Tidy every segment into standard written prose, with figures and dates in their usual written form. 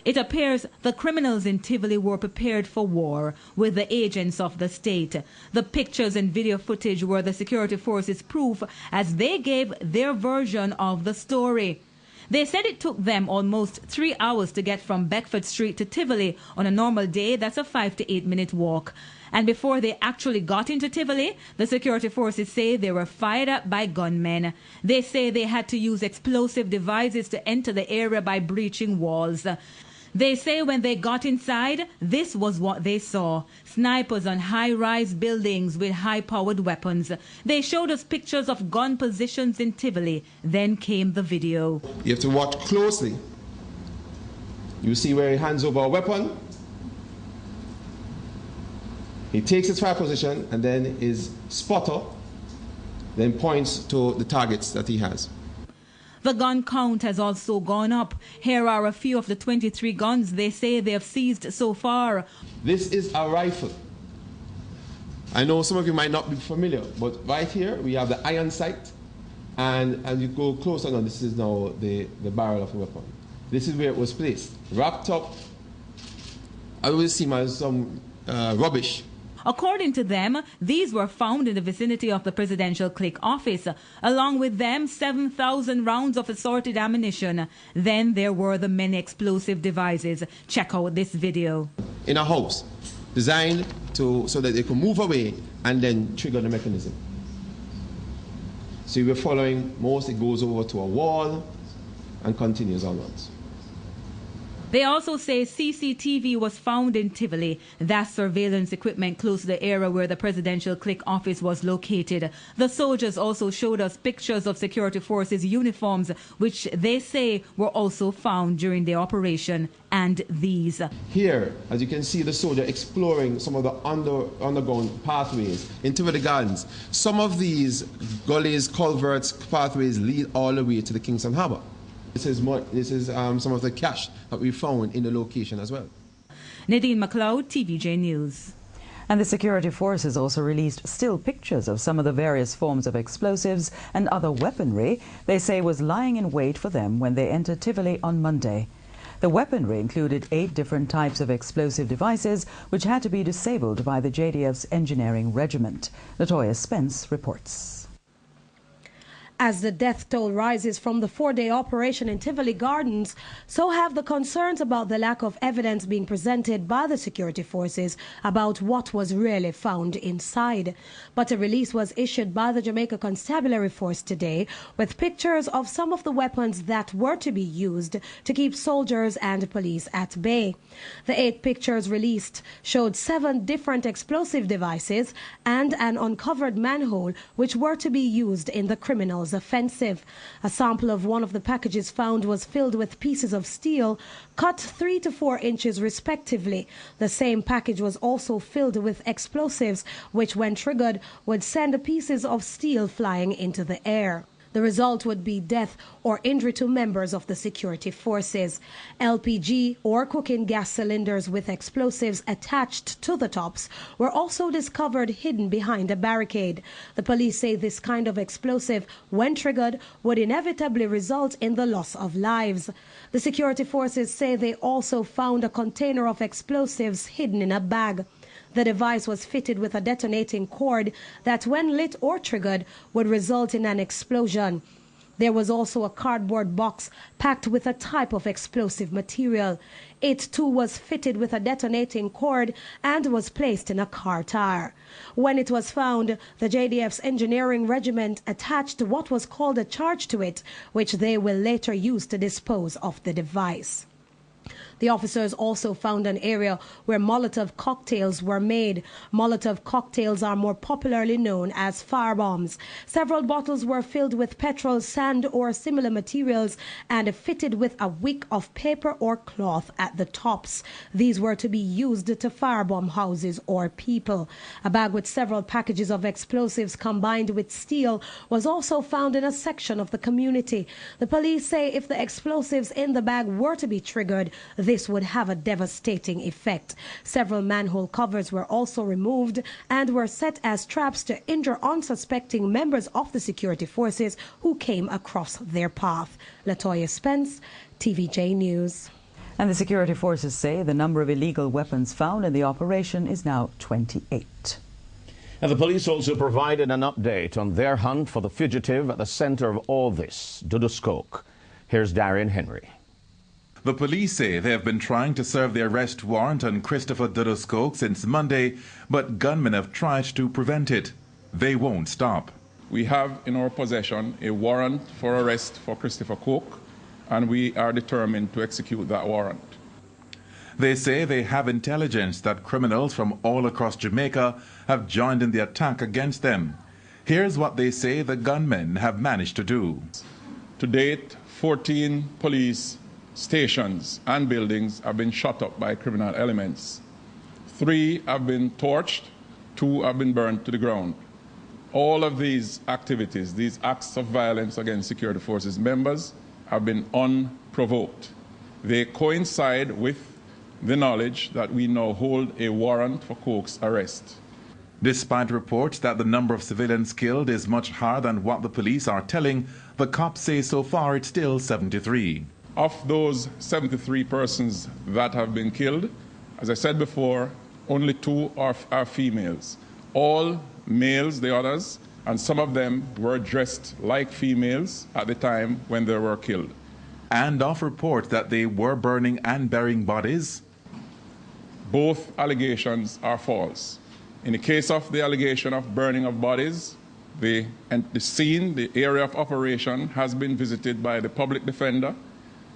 It appears the criminals in Tivoli were prepared for war with the agents of the state. The pictures and video footage were the security forces' proof as they gave their version of the story. They said it took them almost 3 hours to get from Beckford Street to Tivoli. On a normal day, that's a 5 to 8 minute walk. And before they actually got into Tivoli, the security forces say they were fired up by gunmen. They say they had to use explosive devices to enter the area by breaching walls. They say when they got inside, this was what they saw. Snipers on high-rise buildings with high-powered weapons. They showed us pictures of gun positions in Tivoli. Then came the video. You have to watch closely. You see where he hands over a weapon. He takes his fire position and then his spotter then points to the targets that he has. The gun count has also gone up. Here are a few of the 23 guns they say they have seized so far. This is a rifle. I know some of you might not be familiar, but right here we have the iron sight, and as you go closer now, this is now the barrel of a weapon. This is where it was placed, wrapped up. I always see as some rubbish. According to them, these were found in the vicinity of the presidential clique office. Along with them, 7,000 rounds of assorted ammunition. Then there were the many explosive devices. Check out this video. In a house, designed so that they can move away and then trigger the mechanism. So we're following most, it goes over to a wall and continues onwards. They also say CCTV was found in Tivoli. That's surveillance equipment close to the area where the presidential clique office was located. The soldiers also showed us pictures of security forces uniforms, which they say were also found during the operation. And these. Here, as you can see, the soldier exploring some of the underground pathways in Tivoli Gardens. Some of these gullies, culverts, pathways lead all the way to the Kingston Harbour. This is some of the cash that we found in the location as well. Nadine McLeod, TVJ News. And the security forces also released still pictures of some of the various forms of explosives and other weaponry they say was lying in wait for them when they entered Tivoli on Monday. The weaponry included 8 different types of explosive devices which had to be disabled by the JDF's engineering regiment. Latoya Spence reports. As the death toll rises from the 4-day operation in Tivoli Gardens, so have the concerns about the lack of evidence being presented by the security forces about what was really found inside. But a release was issued by the Jamaica Constabulary Force today with pictures of some of the weapons that were to be used to keep soldiers and police at bay. The 8 pictures released showed 7 different explosive devices and an uncovered manhole which were to be used in the criminals' offensive. A sample of one of the packages found was filled with pieces of steel cut 3 to 4 inches respectively. The same package was also filled with explosives which, when triggered, would send pieces of steel flying into the air. The result would be death or injury to members of the security forces. LPG or cooking gas cylinders with explosives attached to the tops were also discovered hidden behind a barricade. The police say this kind of explosive, when triggered, would inevitably result in the loss of lives. The security forces say they also found a container of explosives hidden in a bag. The device was fitted with a detonating cord that, when lit or triggered, would result in an explosion. There was also a cardboard box packed with a type of explosive material. It too was fitted with a detonating cord and was placed in a car tire. When it was found, the JDF's engineering regiment attached what was called a charge to it, which they will later use to dispose of the device. The officers also found an area where Molotov cocktails were made. Molotov cocktails are more popularly known as firebombs. Several bottles were filled with petrol, sand, or similar materials and fitted with a wick of paper or cloth at the tops. These were to be used to firebomb houses or people. A bag with several packages of explosives combined with steel was also found in a section of the community. The police say if the explosives in the bag were to be triggered, this would have a devastating effect. Several manhole covers were also removed and were set as traps to injure unsuspecting members of the security forces who came across their path. Latoya Spence, TVJ News. And the security forces say the number of illegal weapons found in the operation is now 28. And the police also provided an update on their hunt for the fugitive at the center of all this, Duduscoke. Here's Darian Henry. The police say they have been trying to serve the arrest warrant on Christopher Duduscoke since Monday, but gunmen have tried to prevent it. They won't stop. We have in our possession a warrant for arrest for Christopher Coke, and we are determined to execute that warrant. They say they have intelligence that criminals from all across Jamaica have joined in the attack against them. Here's what they say the gunmen have managed to do. To date, 14 police stations and buildings have been shot up by criminal elements. 3 have been torched, 2 have been burned to the ground. All of these activities, these acts of violence against security forces members, have been unprovoked. They coincide with the knowledge that we now hold a warrant for Coke's arrest. Despite reports that the number of civilians killed is much higher than what the police are telling, the cops say so far it's still 73. Of those 73 persons that have been killed, as I said before, only 2 are females. All males, the others, and some of them were dressed like females at the time when they were killed. And of reports that they were burning and burying bodies, both allegations are false. In the case of the allegation of burning of bodies, the scene, the area of operation, has been visited by the public defender,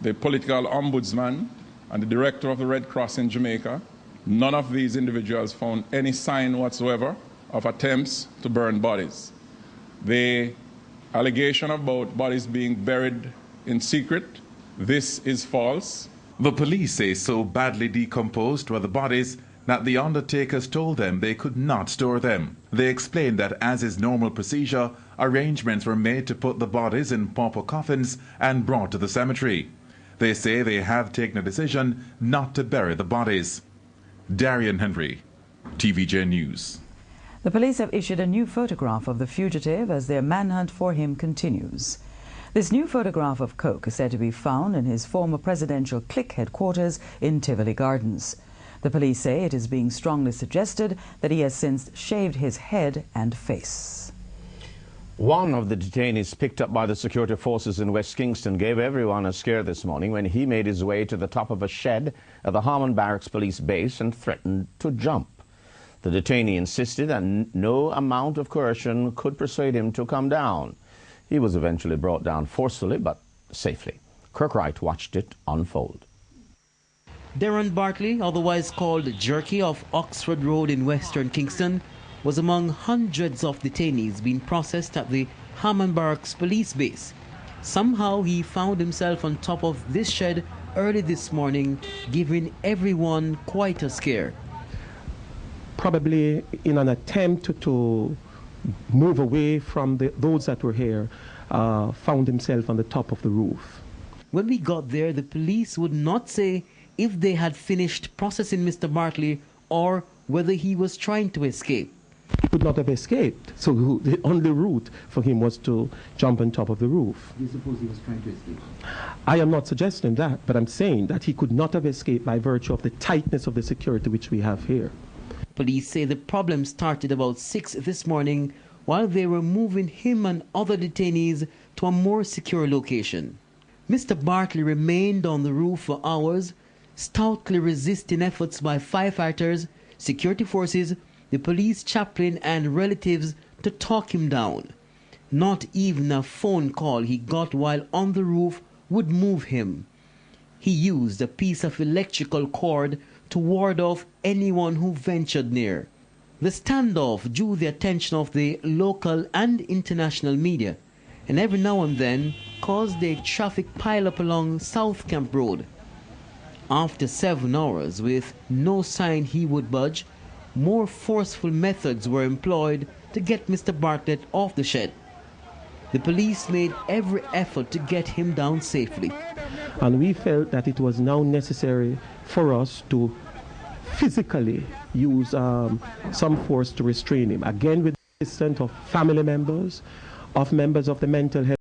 the political ombudsman, and the director of the Red Cross in Jamaica. None of these individuals found any sign whatsoever of attempts to burn bodies. The allegation about bodies being buried in secret, this is false. The police say so badly decomposed were the bodies that the undertakers told them they could not store them. They explained that, as is normal procedure, arrangements were made to put the bodies in pauper coffins and brought to the cemetery. They say they have taken a decision not to bury the bodies. Darian Henry, TVJ News. The police have issued a new photograph of the fugitive as their manhunt for him continues. This new photograph of Coke is said to be found in his former presidential clique headquarters in Tivoli Gardens. The police say it is being strongly suggested that he has since shaved his head and face. One of the detainees picked up by the security forces in West Kingston gave everyone a scare this morning when he made his way to the top of a shed at the Harmon Barracks police base and threatened to jump. The detainee insisted that no amount of coercion could persuade him to come down. He was eventually brought down forcefully but safely. Kirk Wright watched it unfold. Darren Bartley, otherwise called Jerky of Oxford Road in Western Kingston, was among hundreds of detainees being processed at the Harmon Barracks police base. Somehow he found himself on top of this shed early this morning, giving everyone quite a scare. Probably in an attempt to move away from those that were here, found himself on the top of the roof. When we got there, the police would not say if they had finished processing Mr. Bartley or whether he was trying to escape. He could not have escaped, so the only route for him was to jump on top of the roof. Do you suppose he was trying to escape? I am not suggesting that, but I'm saying that he could not have escaped by virtue of the tightness of the security which we have here. Police say the problem started about 6 this morning while they were moving him and other detainees to a more secure location. Mr. Bartley remained on the roof for hours, stoutly resisting efforts by firefighters, security forces, the police chaplain and relatives to talk him down. Not even a phone call he got while on the roof would move him. He used a piece of electrical cord to ward off anyone who ventured near. The standoff drew the attention of the local and international media, and every now and then caused a traffic pileup along South Camp Road. After 7 hours, with no sign he would budge, more forceful methods were employed to get Mr. Bartlett off the shed. The police made every effort to get him down safely. And we felt that it was now necessary for us to physically use some force to restrain him, again with the assistance of family members, of members of the mental health